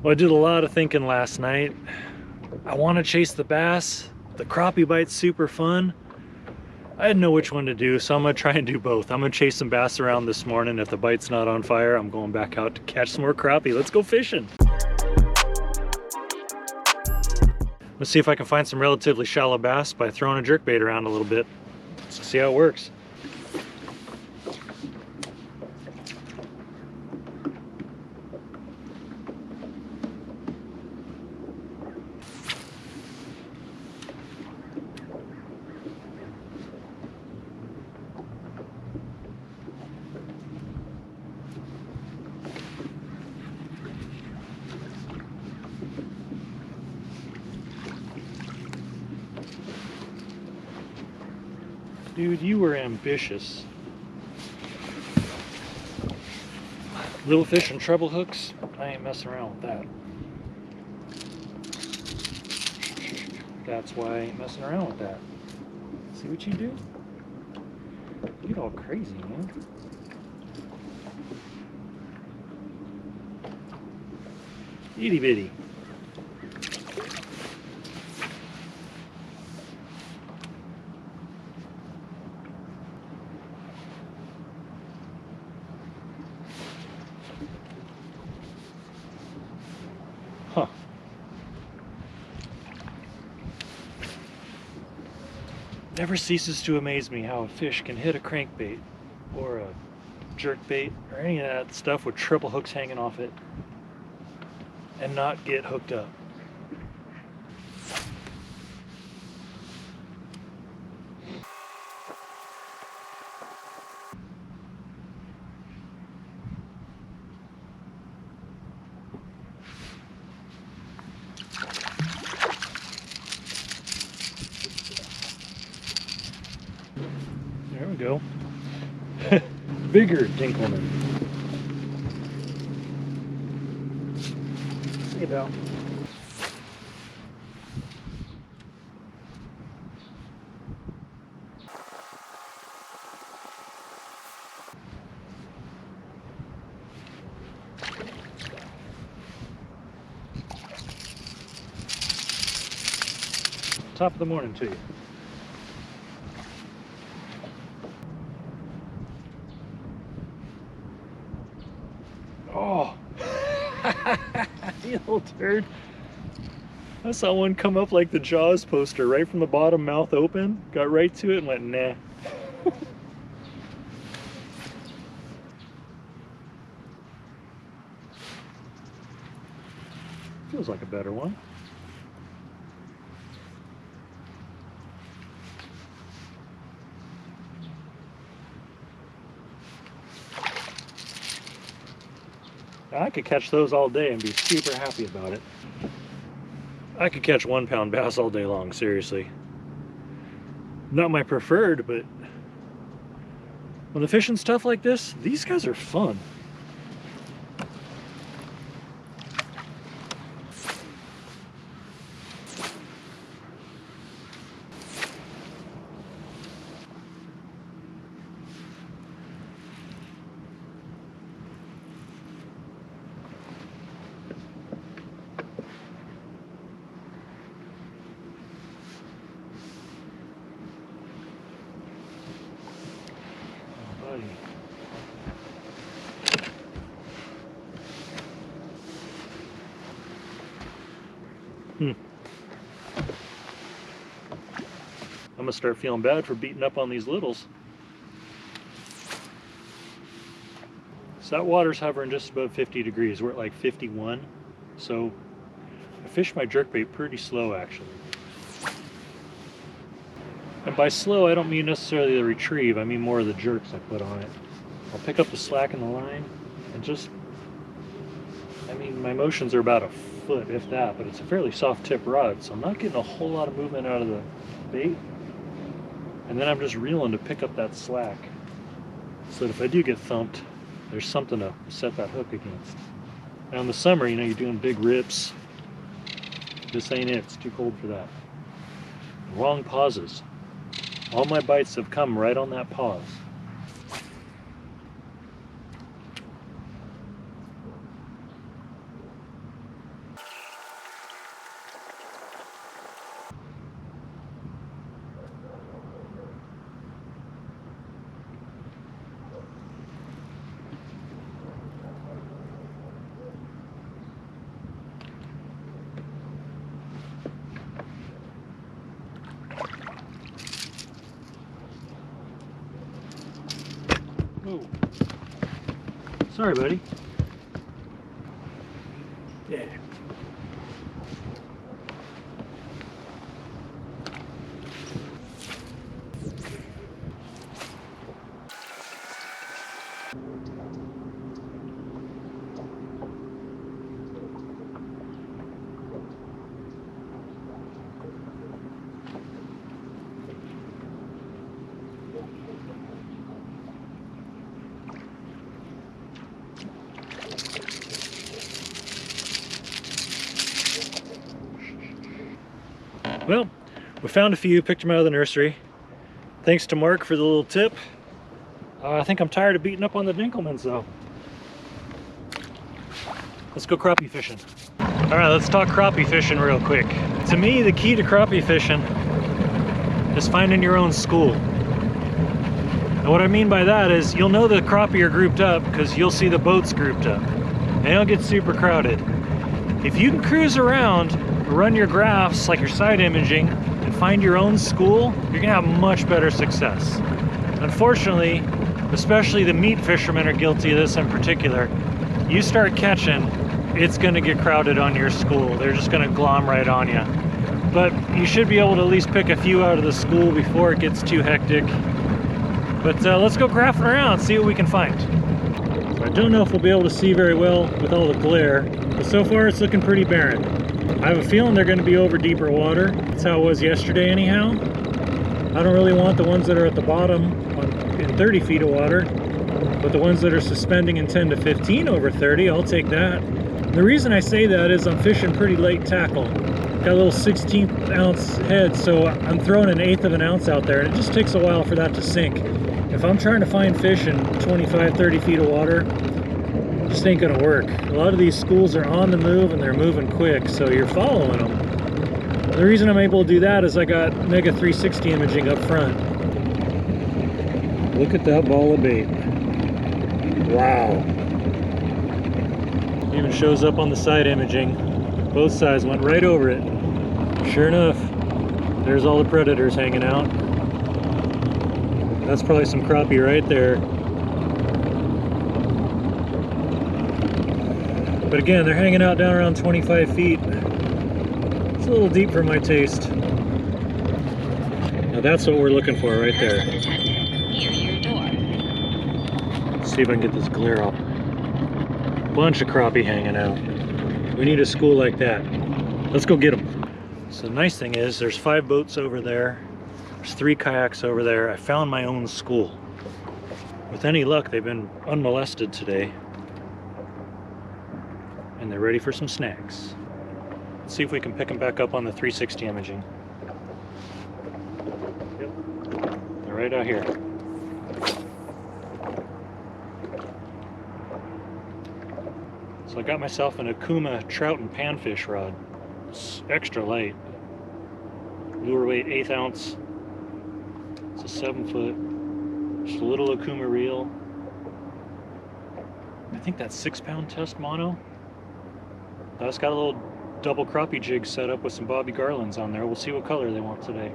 Well, I did a lot of thinking last night. I want to chase the bass. The crappie bite's super fun. I didn't know which one to do, so I'm gonna try and do both. I'm gonna chase some bass around this morning. If the bite's not on fire, I'm going back out to catch some more crappie. Let's go fishing. Let's see if I can find some relatively shallow bass by throwing a jerkbait around a little bit. Let's see how it works. Dude, you were ambitious. Little fish and treble hooks, I ain't messing around with that. That's why I ain't messing around with that. See what you do? You get all crazy, man. Itty bitty. Huh. Never ceases to amaze me how a fish can hit a crankbait or a jerkbait or any of that stuff with triple hooks hanging off it and not get hooked up. There we go. Bigger Dinkelman. Hey, Belle. Top of the morning to you. Oh, you little turd. I saw one come up like the Jaws poster, right from the bottom, mouth open, got right to it and went, nah. Feels like a better one. I could catch those all day and be super happy about it. I could catch 1 pound bass all day long, seriously. Not my preferred, but when the fishing's tough like this, these guys are fun. I'm gonna start feeling bad for beating up on these littles. So that water's hovering just above 50 degrees. We're at like 51. So I fish my jerkbait pretty slow, actually. And by slow, I don't mean necessarily the retrieve. I mean more of the jerks I put on it. I'll pick up the slack in the line and just, I mean, my motions are about a foot, if that, but it's a fairly soft tip rod, so I'm not getting a whole lot of movement out of the bait. And then I'm just reeling to pick up that slack, so that if I do get thumped, there's something to set that hook against. Now in the summer, you know, you're doing big rips. This ain't it, it's too cold for that. Wrong pauses. All my bites have come right on that pause. Sorry, buddy. Yeah. Well, we found a few, picked them out of the nursery. Thanks to Mark for the little tip. I think I'm tired of beating up on the Dinkelmans though. Let's go crappie fishing. All right, let's talk crappie fishing real quick. To me, the key to crappie fishing is finding your own school. And what I mean by that is you'll know the crappie are grouped up because you'll see the boats grouped up. And they'll get super crowded. If you can cruise around, run your graphs like your side imaging, and find your own school, you're gonna have much better success. Unfortunately, especially the meat fishermen are guilty of this in particular. You start catching, it's gonna get crowded on your school. They're just gonna glom right on you. But you should be able to at least pick a few out of the school before it gets too hectic. But let's go graphing around, see what we can find. So I don't know if we'll be able to see very well with all the glare, but so far it's looking pretty barren. I have a feeling they're going to be over deeper water. That's how it was yesterday anyhow. I don't really want the ones that are at the bottom in 30 feet of water, but the ones that are suspending in 10 to 15 over 30, I'll take that. And the reason I say that is I'm fishing pretty light tackle. Got a little 16th ounce head, so I'm throwing an 1/8 of an ounce out there, and it just takes a while for that to sink. If I'm trying to find fish in 25, 30 feet of water, it just ain't gonna work. A lot of these schools are on the move and they're moving quick, so you're following them. The reason I'm able to do that is I got Mega 360 imaging up front. Look at that ball of bait. Wow. Even shows up on the side imaging. Both sides went right over it. Sure enough, there's all the predators hanging out. That's probably some crappie right there. But again, they're hanging out down around 25 feet. It's a little deep for my taste. Now that's what we're looking for right there. Let's see if I can get this glare up. Bunch of crappie hanging out. We need a school like that. Let's go get them. So the nice thing is there's 5 boats over there. There's 3 kayaks over there. I found my own school. With any luck, they've been unmolested today. And they're ready for some snacks. Let's see if we can pick them back up on the 360 imaging. Yep. They're right out here. So I got myself an Akuma trout and panfish rod. It's extra light. Lure weight 1/8 ounce. It's a 7 foot. Just a little Akuma reel. I think that's 6-pound test mono. I just got a little double crappie jig set up with some Bobby Garlands on there. We'll see what color they want today.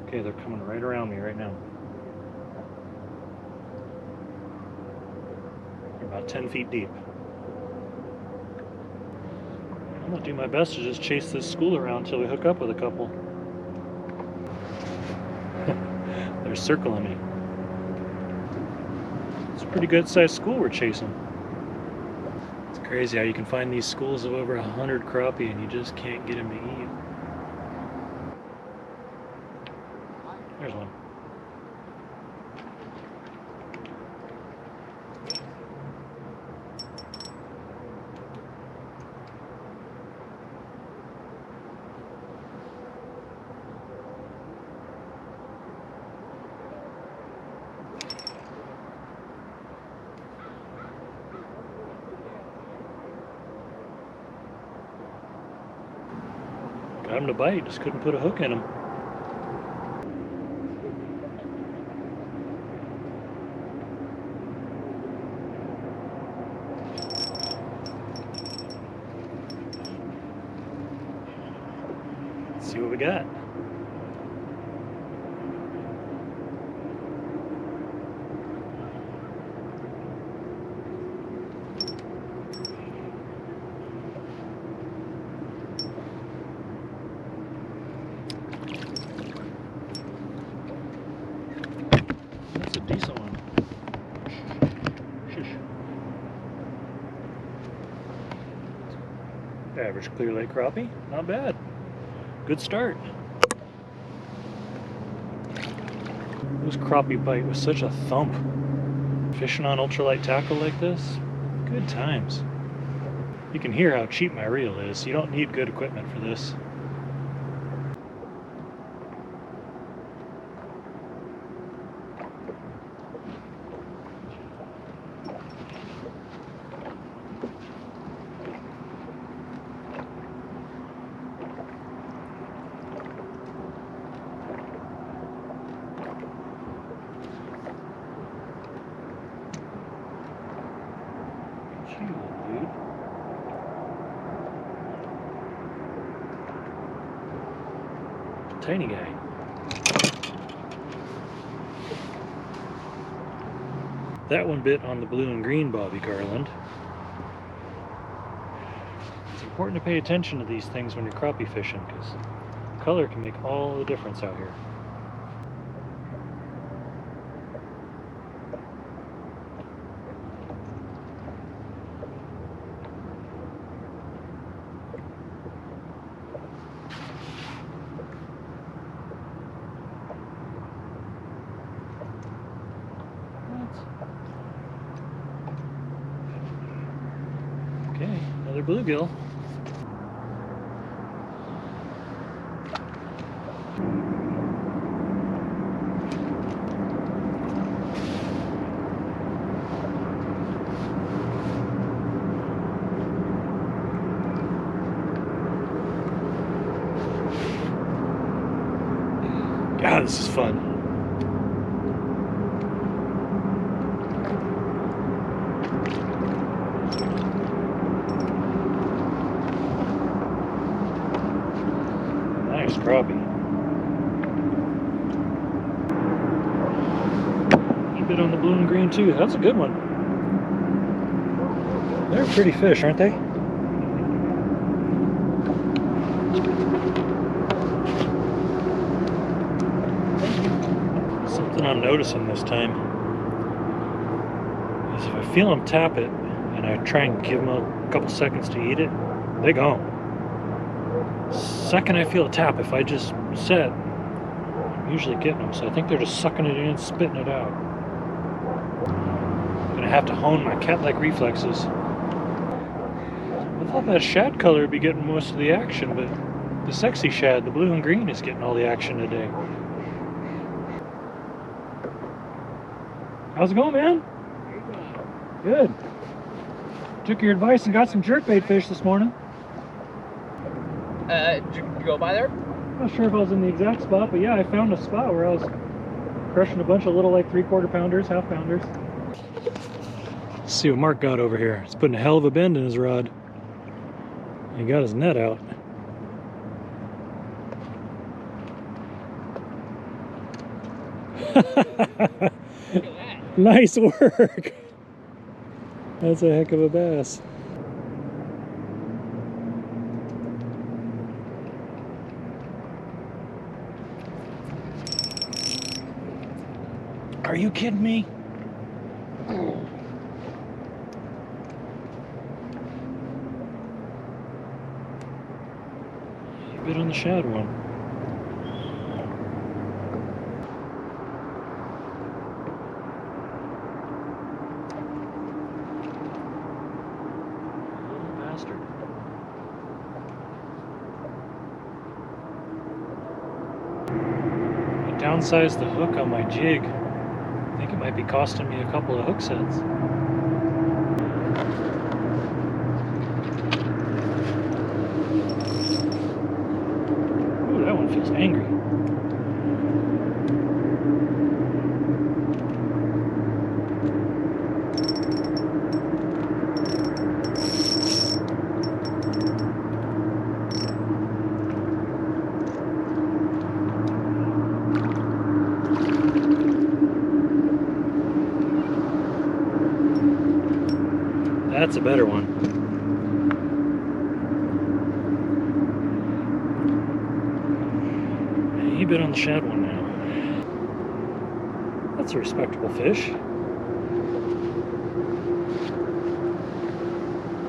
Okay, they're coming right around me right now. They're about 10 feet deep. I'm gonna do my best to just chase this school around until we hook up with a couple. They're circling me. It's a pretty good sized school we're chasing. It's crazy how you can find these schools of over 100 crappie and you just can't get them to eat. There's one. Got him to bite, just couldn't put a hook in him. Let's see what we got. Average clear lake crappie, not bad. Good start. This crappie bite was such a thump. Fishing on ultralight tackle like this, good times. You can hear how cheap my reel is. You don't need good equipment for this. Tiny guy. That one bit on the blue and green bobby garland. It's important to pay attention to these things when you're crappie fishing because color can make all the difference out here. Okay, another bluegill. God, this is fun. Nice crappie. A bit on the blue and green too. That's a good one. They're pretty fish, aren't they? Something I'm noticing this time is if I feel them tap it and I try and give them a couple seconds to eat it, they gone. Second I feel a tap, if I just set, I'm usually getting them. So I think they're just sucking it in, spitting it out. I'm gonna have to hone my cat-like reflexes. I thought that shad color would be getting most of the action, but the sexy shad, the blue and green, is getting all the action today. How's it going, man? Good. Took your advice and got some jerkbait fish this morning. Did you go by there? I'm not sure if I was in the exact spot, but yeah, I found a spot where I was crushing a bunch of little, like 3/4 pounders, half pounders. Let's see what Mark got over here. He's putting a hell of a bend in his rod. He got his net out. Nice work. That's a heck of a bass. Are you kidding me? You bit on the shad one. Little bastard. I downsized the hook on my jig. I think it might be costing me a couple of hook sets. Ooh, that one feels angry. That's a better one. He bit on the shad one now. That's a respectable fish.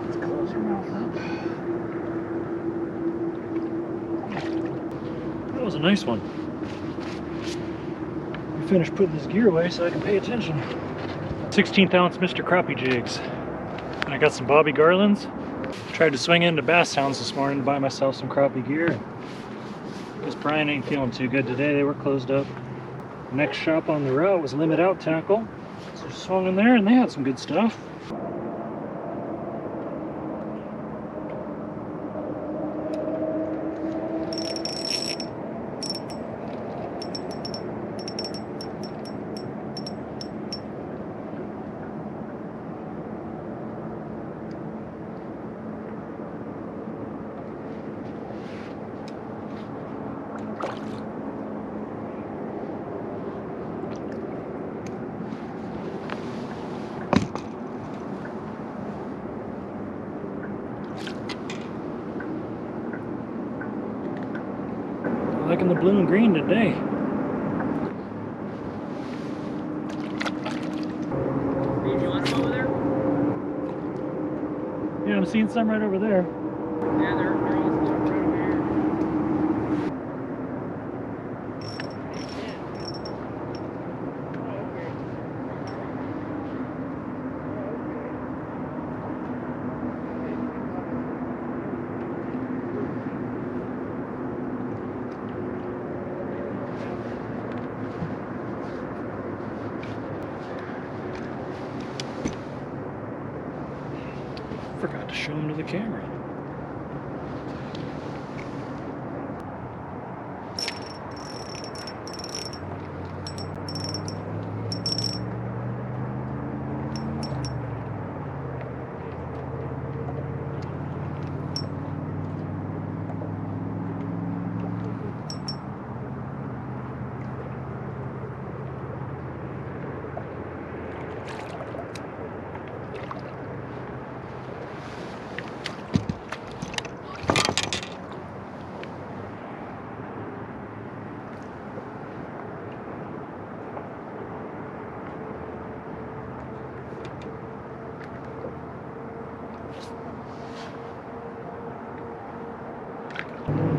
Let's close your mouth up. was a nice one. I finished putting this gear away so I can pay attention. 16th ounce Mr. Crappie jigs. And I got some Bobby Garlands. Tried to swing into Bass Towns this morning to buy myself some crappie gear. Because Brian ain't feeling too good today. They were closed up. Next shop on the route was Limit Out Tackle. So I swung in there and they had some good stuff. Liking the blue and green today. You want them over there? Yeah, I'm seeing some right over there. Yeah, they're all right over here. Forgot to show them to the camera.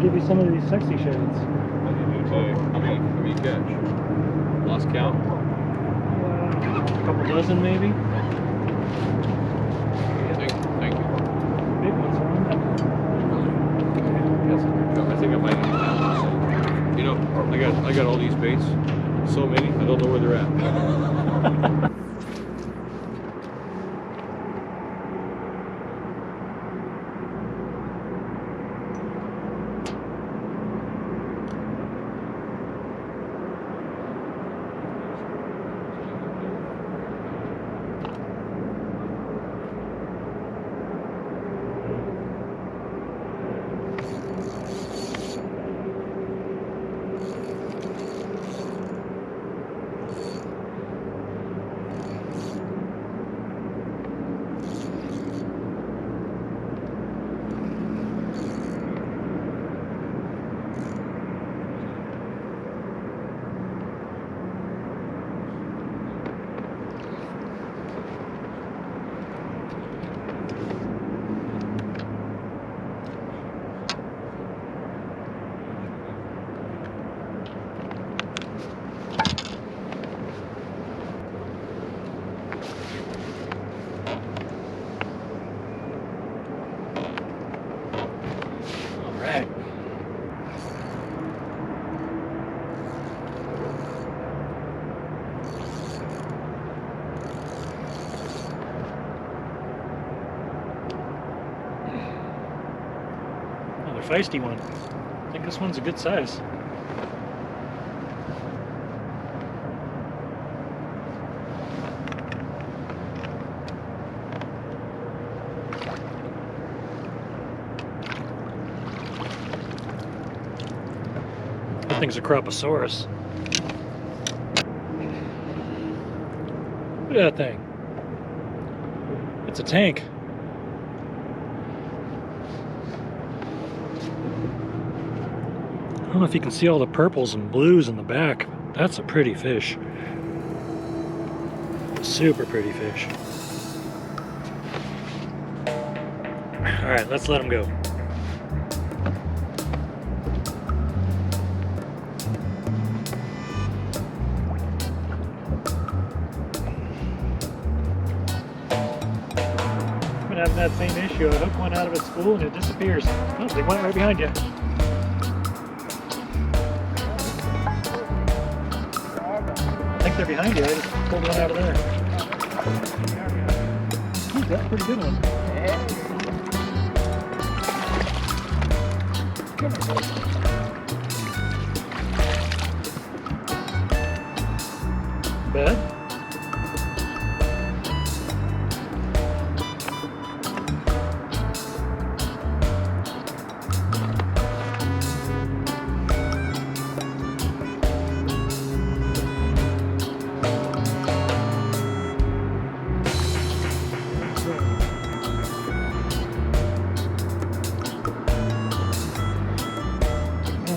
Give you some of these sexy shades. What did you do today? How many catch? Lost count? A couple dozen maybe. Thank you. Big ones, huh? I think I might have. You know, I got all these baits. So many, I don't know where they're at. Alright. Another feisty one. I think this one's a good size. That thing's a Crapposaurus. Look at that thing. It's a tank. I don't know if you can see all the purples and blues in the back. That's a pretty fish. Super pretty fish. All right, let's let him go. having that same issue. I hook one out of its spool and it disappears. Oh, they went right behind you. I think they're behind you. I just pulled one out of there. Ooh, that's a pretty good one. Bad?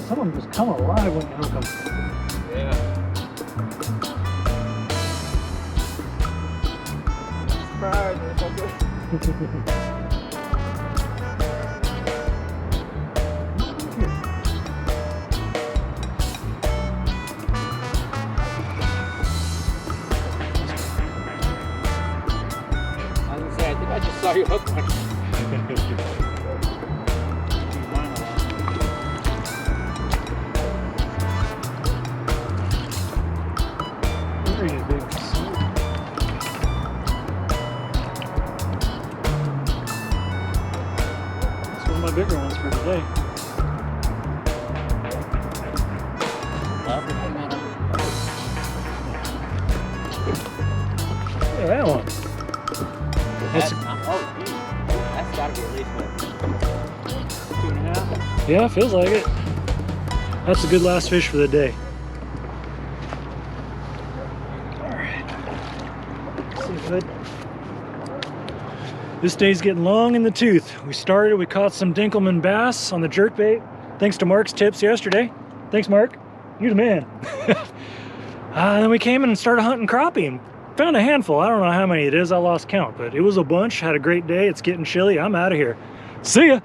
Some of them just come alive when you hook them. Yeah. I was gonna say, I think I just saw you hook one. Very big. That's one of my bigger ones for today. Look at that one. That's That's gotta be at least what, 2.5? yeah, feels like it. That's a good last fish for the day. This day's getting long in the tooth. We caught some Dinkelman bass on the jerkbait, thanks to Mark's tips yesterday. Thanks, Mark. You're the man. Then we came in and started hunting crappie and found a handful. I don't know how many it is. I lost count, but it was a bunch. Had a great day. It's getting chilly. I'm out of here. See ya.